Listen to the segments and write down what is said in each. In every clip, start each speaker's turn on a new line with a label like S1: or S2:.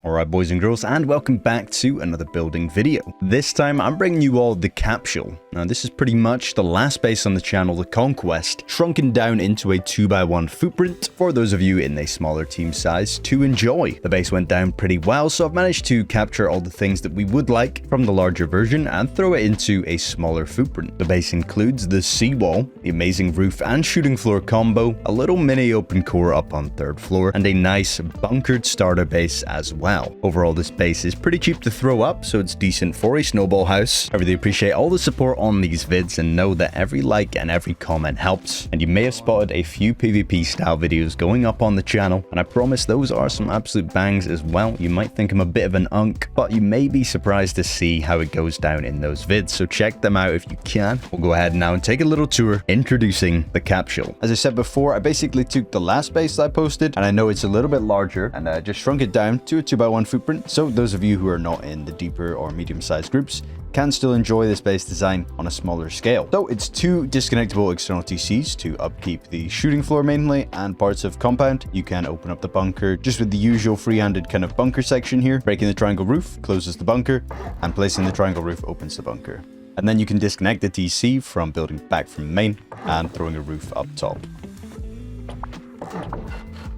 S1: Alright boys and girls, and welcome back to another building video. This time I'm bringing you all the Capsule. Now this is pretty much the last base on the channel, the Conquest, shrunken down into a 2x1 footprint for those of you in a smaller team size to enjoy. The base went down pretty well, so I've managed to capture all the things that we would like from the larger version and throw it into a smaller footprint. The base includes the seawall, the amazing roof and shooting floor combo, a little mini open core up on 3rd floor, and a nice bunkered starter base as well. Overall, this base is pretty cheap to throw up, so it's decent for a snowball house. I really appreciate all the support on these vids and know that every like and every comment helps. And you may have spotted a few PvP style videos going up on the channel, and I promise those are some absolute bangs as well. You might think I'm a bit of an unk, but you may be surprised to see how it goes down in those vids, so check them out if you can. We'll go ahead now and take a little tour introducing the Capsule. As I said before, I basically took the last base that I posted, and I know it's a little bit larger, and I just shrunk it down to a 2x1 footprint, so those of you who are not in the deeper or medium-sized groups can still enjoy this base design on a smaller scale. So it's 2 disconnectable external TCs to upkeep the shooting floor mainly and parts of compound. You can open up the bunker just with the usual free-handed kind of bunker section here. Breaking the triangle roof closes the bunker, and placing the triangle roof opens the bunker. And then you can disconnect the TC from building back from main and throwing a roof up top.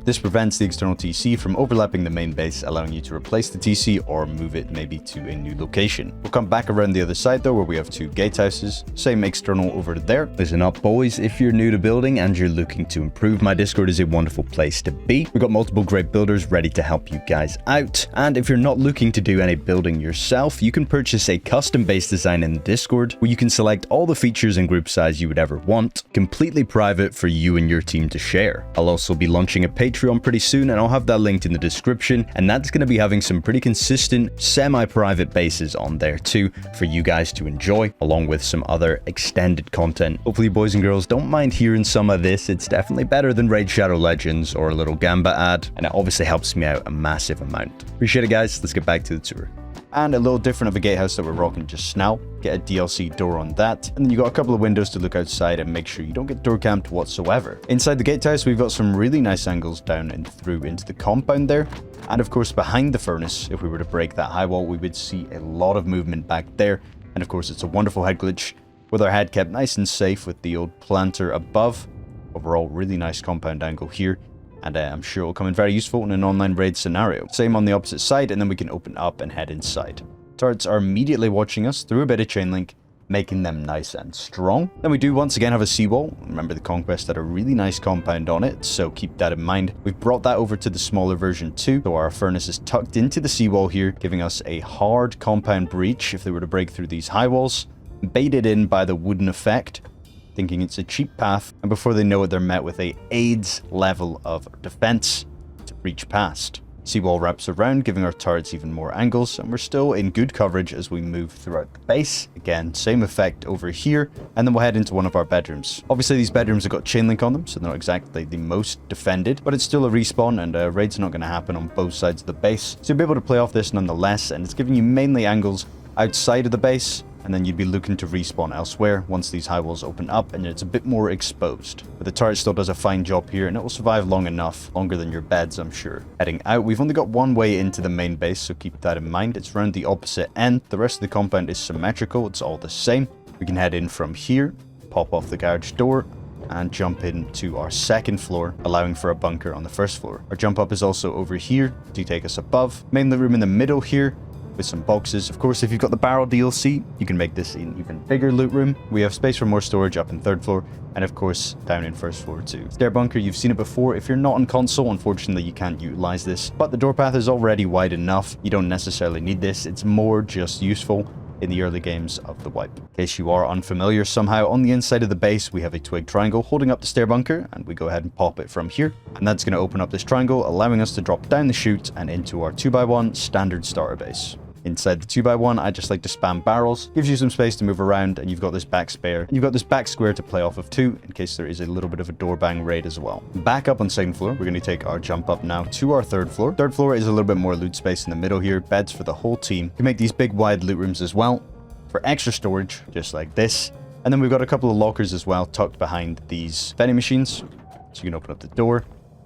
S1: This prevents the external TC from overlapping the main base, allowing you to replace the TC or move it maybe to a new location. We'll come back around the other side though, where we have 2 gatehouses. Same external over there. Listen up boys, if you're new to building and you're looking to improve, my Discord is a wonderful place to be. We've got multiple great builders ready to help you guys out. And if you're not looking to do any building yourself, you can purchase a custom base design in the Discord, where you can select all the features and group size you would ever want, completely private for you and your team to share. I'll also be launching a Patreon pretty soon, and I'll have that linked in the description, and that's going to be having some pretty consistent semi-private bases on there too for you guys to enjoy, along with some other extended content. Hopefully boys and girls don't mind hearing some of this. It's definitely better than Raid Shadow Legends or a little Gamba ad, and it obviously helps me out a massive amount. Appreciate it guys, let's get back to the tour. And a little different of a gatehouse that we're rocking just now. Get a DLC door on that, and then you got a couple of windows to look outside and make sure you don't get door camped whatsoever. Inside the gatehouse, we've got some really nice angles down and through into the compound there, and of course behind the furnace, if we were to break that high wall, we would see a lot of movement back there. And of course it's a wonderful head glitch with our head kept nice and safe with the old planter above. Overall, really nice compound angle here, and I'm sure it will come in very useful in an online raid scenario. Same on the opposite side, and then we can open up and head inside. Turrets are immediately watching us through a bit of chain link, making them nice and strong. Then we do once again have a seawall. Remember, the Conquest had a really nice compound on it, so keep that in mind. We've brought that over to the smaller version too, so our furnace is tucked into the seawall here, giving us a hard compound breach if they were to break through these high walls, baited in by the wooden effect, thinking it's a cheap path, and before they know it, they're met with a AIDS level of defense to breach past. Seawall wraps around, giving our turrets even more angles, and we're still in good coverage as we move throughout the base. Again, same effect over here, and then we'll head into one of our bedrooms. Obviously, these bedrooms have got chain link on them, so they're not exactly the most defended, but it's still a respawn, and raids not going to happen on both sides of the base, so you'll be able to play off this nonetheless, and it's giving you mainly angles outside of the base, and then you'd be looking to respawn elsewhere once these high walls open up and it's a bit more exposed. But the turret still does a fine job here, and it will survive long enough, longer than your beds, I'm sure. Heading out, we've only got one way into the main base, so keep that in mind. It's around the opposite end. The rest of the compound is symmetrical, it's all the same. We can head in from here, pop off the garage door, and jump into our 2nd floor, allowing for a bunker on the 1st floor. Our jump up is also over here to take us above. Main loot room in the middle here, with some boxes. Of course, if you've got the barrel DLC, you can make this an even bigger loot room. We have space for more storage up in 3rd floor, and of course down in 1st floor too. Stair bunker, you've seen it before. If you're not on console, unfortunately you can't utilize this, but the door path is already wide enough. You don't necessarily need this. It's more just useful in the early games of the wipe. In case you are unfamiliar somehow, on the inside of the base we have a twig triangle holding up the stair bunker, and we go ahead and pop it from here, and that's going to open up this triangle, allowing us to drop down the chute and into our 2x1 standard starter base. Inside the 2x1, I just like to spam barrels. Gives you some space to move around, and you've got this back spare. And you've got this back square to play off of too, in case there is a little bit of a door bang raid as well. Back up on 2nd floor, we're going to take our jump up now to our 3rd floor. 3rd floor is a little bit more loot space in the middle here. Beds for the whole team. You can make these big wide loot rooms as well for extra storage, just like this. And then we've got a couple of lockers as well, tucked behind these vending machines. So you can open up the door,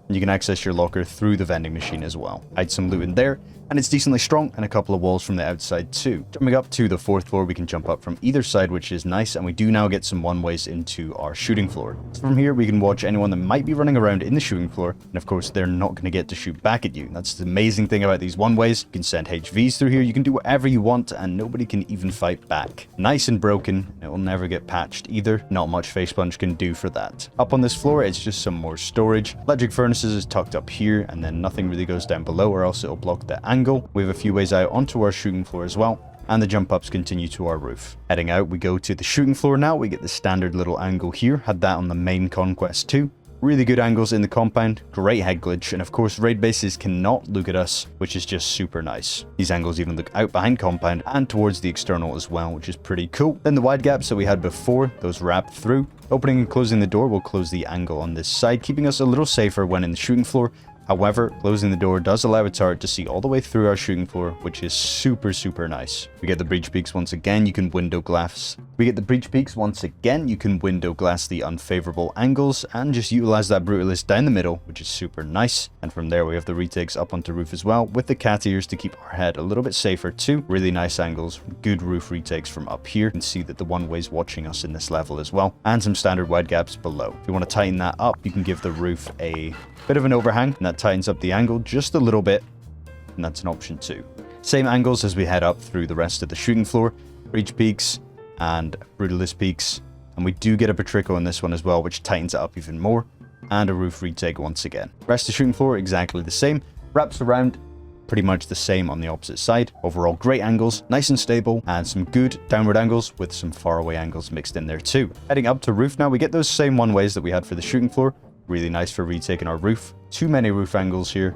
S1: and you can access your locker through the vending machine as well. Hide some loot in there, and it's decently strong, and a couple of walls from the outside too. Jumping up to the 4th floor, we can jump up from either side, which is nice, and we do now get some one-ways into our shooting floor. So from here, we can watch anyone that might be running around in the shooting floor, and of course, they're not going to get to shoot back at you. That's the amazing thing about these one-ways. You can send HVs through here, you can do whatever you want, and nobody can even fight back. Nice and broken, it will never get patched either. Not much Face Punch can do for that. Up on this floor, it's just some more storage. Electric furnaces is tucked up here, and then nothing really goes down below, or else it'll block the angle. We have a few ways out onto our shooting floor as well, and the jump ups continue to our roof. Heading out, we go to the shooting floor now. We get the standard little angle here. Had that on the main conquest too. Really good angles in the compound, great head glitch, and of course raid bases cannot look at us, which is just super nice. These angles even look out behind compound and towards the external as well, which is pretty cool. Then the wide gaps that we had before, those wrap through. Opening and closing the door will close the angle on this side, keeping us a little safer when in the shooting floor. However, closing the door does allow a turret to see all the way through our shooting floor, which is super nice. We get the breach peaks once again, you can window glass. the unfavorable angles and just utilize that brutalist down the middle, which is super nice. And from there we have the retakes up onto roof as well, with the cat ears to keep our head a little bit safer too. Really nice angles, good roof retakes from up here. You can see that the one-way's watching us in this level as well, and some standard wide gaps below. If you want to tighten that up, you can give the roof a bit of an overhang, and that tightens up the angle just a little bit, and that's an option too. Same angles as we head up through the rest of the shooting floor, breach peaks and brutalist peaks, and we do get a Patrico in this one as well, which tightens it up even more, and a roof retake once again. Rest of the shooting floor exactly the same, wraps around pretty much the same on the opposite side. Overall great angles, nice and stable, and some good downward angles with some faraway angles mixed in there too. Heading up to roof now, we get those same one ways that we had for the shooting floor. Really nice for retaking our roof. Too many roof angles here.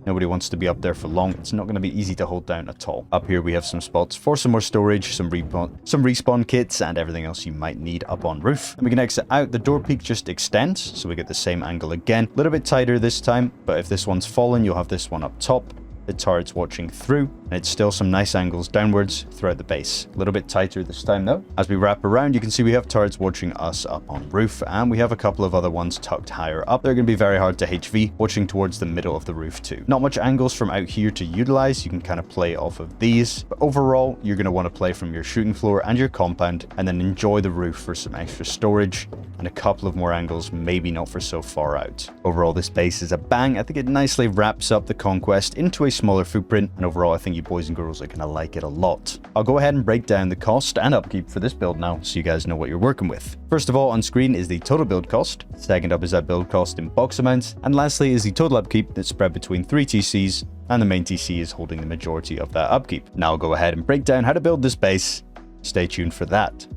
S1: Nobody wants to be up there for long. It's not going to be easy to hold down at all. Up here we have some spots for some more storage, some respawn kits, and everything else you might need up on roof. And we can exit out. The door peak just extends, so we get the same angle again. A little bit tighter this time, but if this one's fallen, you'll have this one up top. The turret's watching through, and it's still some nice angles downwards throughout the base. A little bit tighter this time though. As we wrap around, you can see we have turrets watching us up on roof, and we have a couple of other ones tucked higher up. They're going to be very hard to HV, watching towards the middle of the roof too. Not much angles from out here to utilize. You can kind of play off of these, but overall, you're going to want to play from your shooting floor and your compound, and then enjoy the roof for some extra storage and a couple of more angles, maybe not for so far out. Overall, this base is a bang. I think it nicely wraps up the conquest into a smaller footprint, and overall I think you boys and girls are gonna like it a lot. I'll go ahead and break down the cost and upkeep for this build now, so you guys know what you're working with. First of all, on screen is the total build cost. Second up is that build cost in box amounts, and lastly is the total upkeep that's spread between 3 TCs, and the main TC is holding the majority of that upkeep. Now I'll go ahead and break down how to build this base. Stay tuned for that.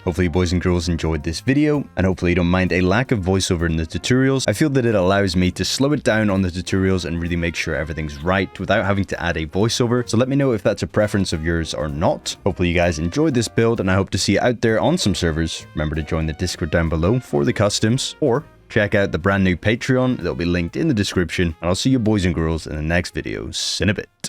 S1: Hopefully you boys and girls enjoyed this video, and hopefully you don't mind a lack of voiceover in the tutorials. I feel that it allows me to slow it down on the tutorials and really make sure everything's right without having to add a voiceover. So let me know if that's a preference of yours or not. Hopefully you guys enjoyed this build, and I hope to see you out there on some servers. Remember to join the Discord down below for the customs, or check out the brand new Patreon that'll be linked in the description, and I'll see you boys and girls in the next video. In a bit.